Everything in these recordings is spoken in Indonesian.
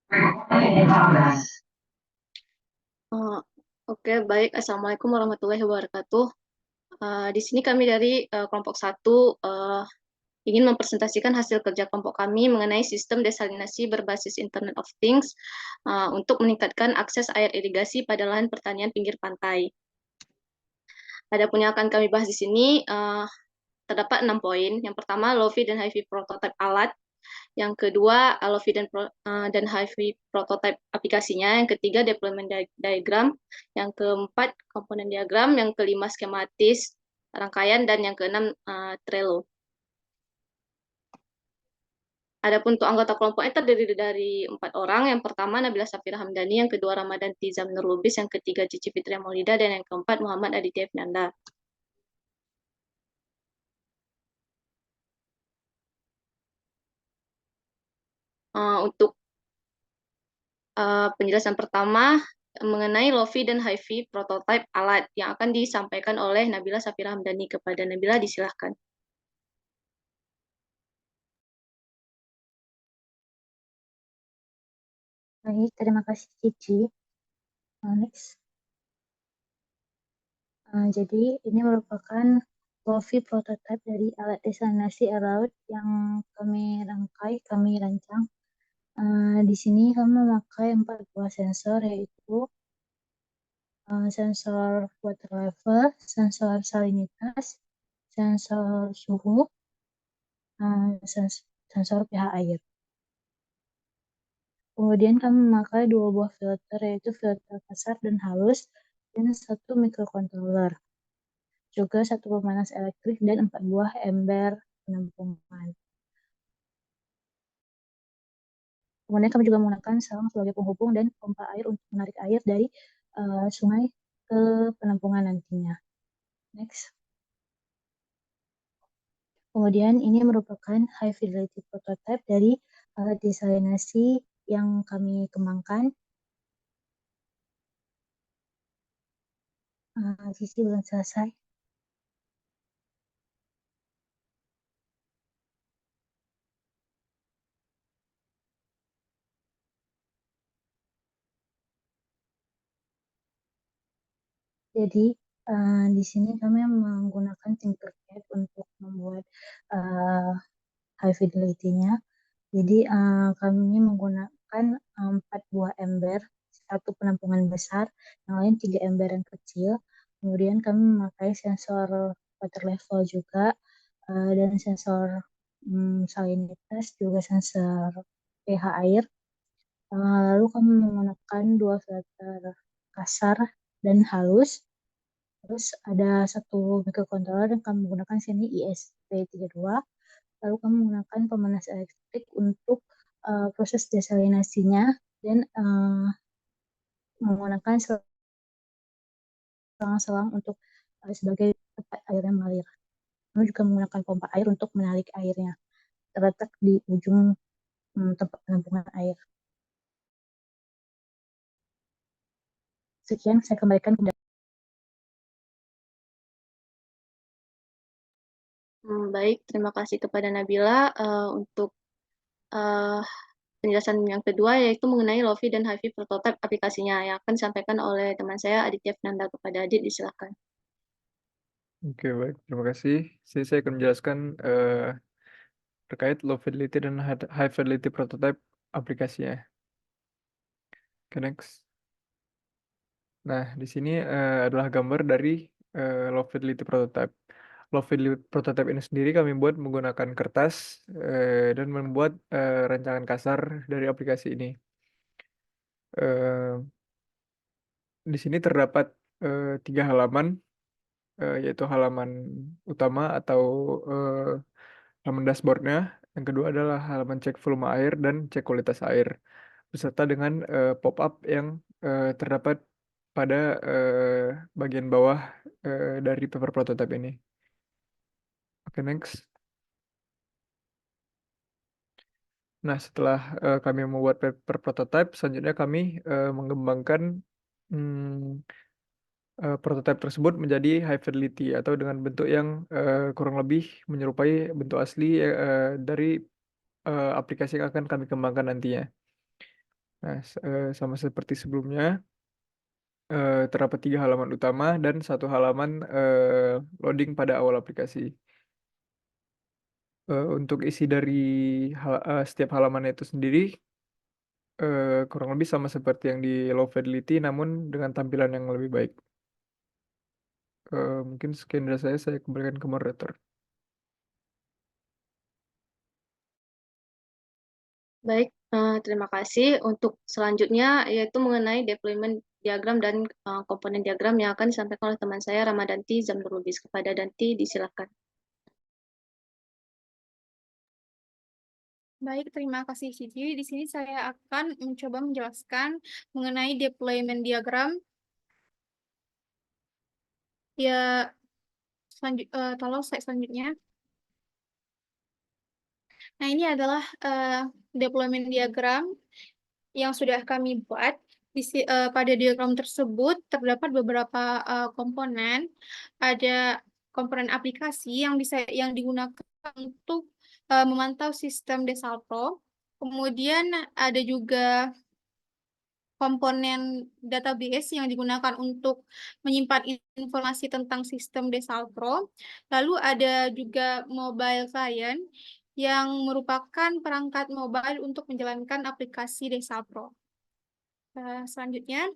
Eh, Oke, baik. Assalamualaikum warahmatullahi wabarakatuh. Di sini kami dari kelompok satu ingin mempresentasikan hasil kerja kelompok kami mengenai sistem desalinasi berbasis Internet of Things untuk meningkatkan akses air irigasi pada lahan pertanian pinggir pantai. Adapun yang akan kami bahas di sini terdapat 6 poin. Yang pertama, low-fi dan high-fi prototype alat. Yang kedua, low-fi dan high-fi prototype aplikasinya. Yang ketiga, deployment diagram. Yang keempat, komponen diagram. Yang kelima, skematis rangkaian. Dan yang keenam, Trello. Adapun untuk anggota kelompoknya terdiri dari 4 orang. Yang pertama, Nabila Safira Hamdani. Yang kedua, Ramadan Tizam Nur Lubis. Yang ketiga, Cici Fitria Maulida. Dan yang keempat, Muhammad Aditya Fnanda. Untuk penjelasan pertama mengenai low-fi dan high-fi prototype alat yang akan disampaikan oleh Nabila Safira Hamdani. Kepada Nabila, disilahkan. Baik, terima kasih Cici. Next. Jadi ini merupakan low-fi prototype dari alat desalinasi air laut yang kami rancang. Di sini kami memakai 4 buah sensor, yaitu sensor water level, sensor salinitas, sensor suhu, sensor pH air. Kemudian kami memakai 2 buah filter, yaitu filter kasar dan halus, dan 1 microcontroller. Juga 1 pemanas elektrik dan 4 buah ember penampungan. Kemudian kami juga menggunakan selang sebagai penghubung dan pompa air untuk menarik air dari sungai ke penampungan nantinya. Next. Kemudian ini merupakan high fidelity prototype dari alat desalinasi yang kami kembangkan. Sisi belum selesai. Jadi di sini kami menggunakan Tinkercad untuk membuat high fidelity-nya. Jadi kami menggunakan 4 buah ember, 1 penampungan besar, yang lain 3 ember yang kecil. Kemudian kami memakai sensor water level juga, dan sensor salinitas, juga sensor pH air. Lalu kami menggunakan 2 filter kasar dan halus. Terus ada 1 microcontroller yang kami gunakan sini ESP32. Lalu kami menggunakan pemanas elektrik untuk proses desalinasinya dan menggunakan selang-selang untuk sebagai tempat airnya mengalir. Kami juga menggunakan pompa air untuk menarik airnya, terletak di ujung tempat penampungan air. Sekian, saya kembalikan kepada. Baik, terima kasih kepada Nabila untuk penjelasan yang kedua, yaitu mengenai low-fi dan high-fi prototype aplikasinya yang akan disampaikan oleh teman saya Aditya Fnanda. Kepada Adit, disilahkan. Oke, baik. Terima kasih. Saya akan menjelaskan terkait low fidelity dan high fidelity prototype aplikasinya. Oke, next. Nah, di sini adalah gambar dari low fidelity prototype. Low fidelity prototype ini sendiri kami buat menggunakan kertas dan membuat rancangan kasar dari aplikasi ini. Di sini terdapat 3 halaman, yaitu halaman utama atau halaman dashboardnya. Yang kedua adalah halaman cek volume air dan cek kualitas air, beserta dengan pop-up yang terdapat pada bagian bawah dari paper prototype ini. Oke, next. Nah, setelah kami membuat paper prototype, selanjutnya kami mengembangkan prototype tersebut menjadi high fidelity atau dengan bentuk yang kurang lebih menyerupai bentuk asli dari aplikasi yang akan kami kembangkan nantinya. Nah, sama seperti sebelumnya, terdapat 3 halaman utama dan 1 halaman loading pada awal aplikasi. Untuk isi dari setiap halaman itu sendiri kurang lebih sama seperti yang di Low Fidelity, namun dengan tampilan yang lebih baik. Mungkin sekian dari saya kembalikan ke moderator. Baik, terima kasih. Untuk selanjutnya yaitu mengenai deployment diagram dan komponen diagram yang akan disampaikan oleh teman saya Ramadanti Zamnurlubis. Kepada Danti, disilakan. Baik, terima kasih Cici. Di sini saya akan mencoba menjelaskan mengenai deployment diagram. Ya, tolong slide selanjutnya. Nah, ini adalah deployment diagram yang sudah kami buat. Pada diagram tersebut terdapat beberapa komponen. Ada komponen aplikasi yang digunakan untuk memantau sistem Desalto. Kemudian ada juga komponen database yang digunakan untuk menyimpan informasi tentang sistem Desalto. Lalu ada juga mobile client yang merupakan perangkat mobile untuk menjalankan aplikasi Desalto. Selanjutnya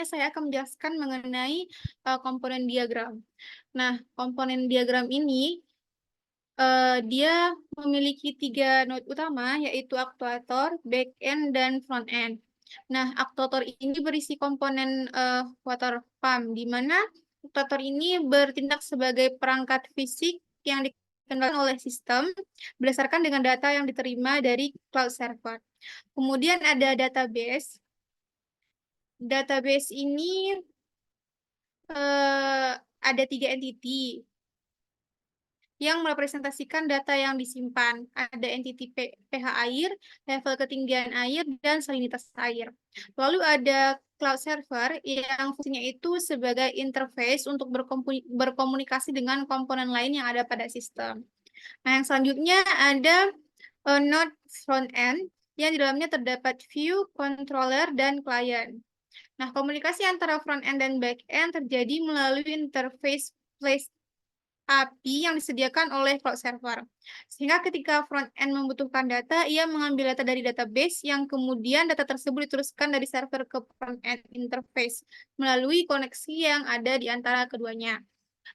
saya akan menjelaskan mengenai komponen diagram. Nah, komponen diagram ini dia memiliki 3 node utama, yaitu aktuator, back-end, dan front-end. Nah, aktuator ini berisi komponen water pump, di mana aktuator ini bertindak sebagai perangkat fisik yang dikendalikan oleh sistem berdasarkan dengan data yang diterima dari cloud server. Kemudian ada database. Database ini ada 3 entity yang merepresentasikan data yang disimpan. Ada entity pH air, level ketinggian air, dan salinitas air. Lalu ada cloud server yang fungsinya itu sebagai interface untuk berkomunikasi dengan komponen lain yang ada pada sistem. Nah, yang selanjutnya ada node front end yang di dalamnya terdapat view, controller, dan client. Nah, komunikasi antara front end dan back end terjadi melalui interface place API yang disediakan oleh cloud server. Sehingga ketika front end membutuhkan data, ia mengambil data dari database yang kemudian data tersebut diteruskan dari server ke front end interface melalui koneksi yang ada di antara keduanya.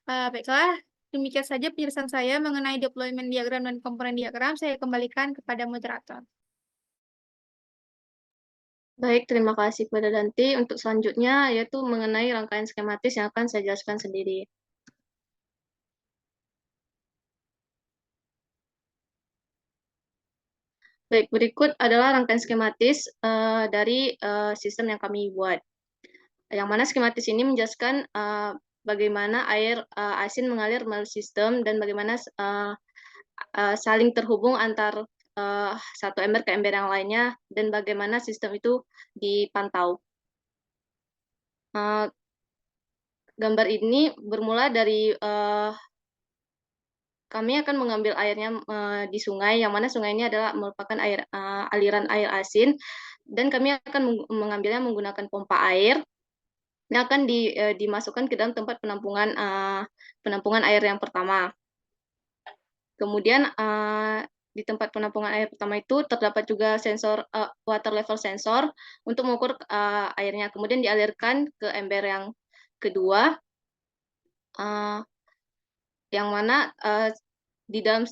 Baiklah, demikian saja penjelasan saya mengenai deployment diagram dan komponen diagram. Saya kembalikan kepada moderator. Baik, terima kasih kepada Danti. Untuk selanjutnya yaitu mengenai rangkaian skematis yang akan saya jelaskan sendiri. Baik, berikut adalah rangkaian skematis dari sistem yang kami buat. Yang mana skematis ini menjelaskan bagaimana air asin mengalir melalui sistem dan bagaimana saling terhubung antar satu ember ke ember yang lainnya dan bagaimana sistem itu dipantau. Gambar ini bermula dari kami akan mengambil airnya di sungai, yang mana sungai ini adalah merupakan aliran air asin, dan kami akan mengambilnya menggunakan pompa air yang akan dimasukkan ke dalam tempat penampungan air yang pertama. Kemudian di tempat penampungan air pertama itu terdapat juga sensor water level sensor untuk mengukur airnya. Kemudian dialirkan ke ember yang kedua, yang mana di dalam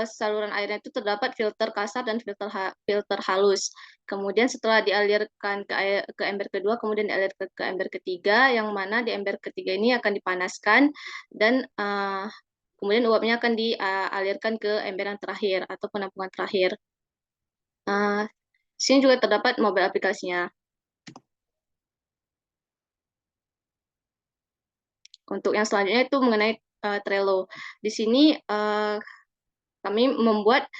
saluran airnya itu terdapat filter kasar dan filter halus. Kemudian setelah dialirkan ke ember kedua, kemudian dialirkan ke ember ketiga, yang mana di ember ketiga ini akan dipanaskan dan kemudian uapnya akan dialirkan ke ember yang terakhir atau penampungan terakhir. Di sini juga terdapat mobile aplikasinya. Untuk yang selanjutnya itu mengenai Trello. Di sini kami membuat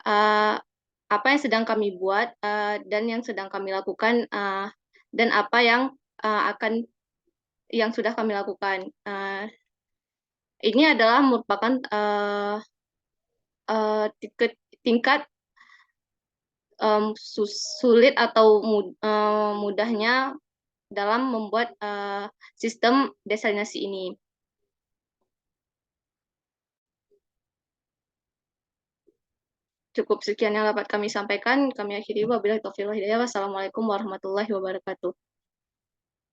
apa yang sedang kami buat dan yang sedang kami lakukan dan apa yang sudah kami lakukan. Ini adalah merupakan tingkat sulit atau mudahnya dalam membuat sistem desalinasi ini. Cukup sekian yang dapat kami sampaikan. Kami akhiri wabillahi taufiq wal hidayah. Wassalamualaikum warahmatullahi wabarakatuh.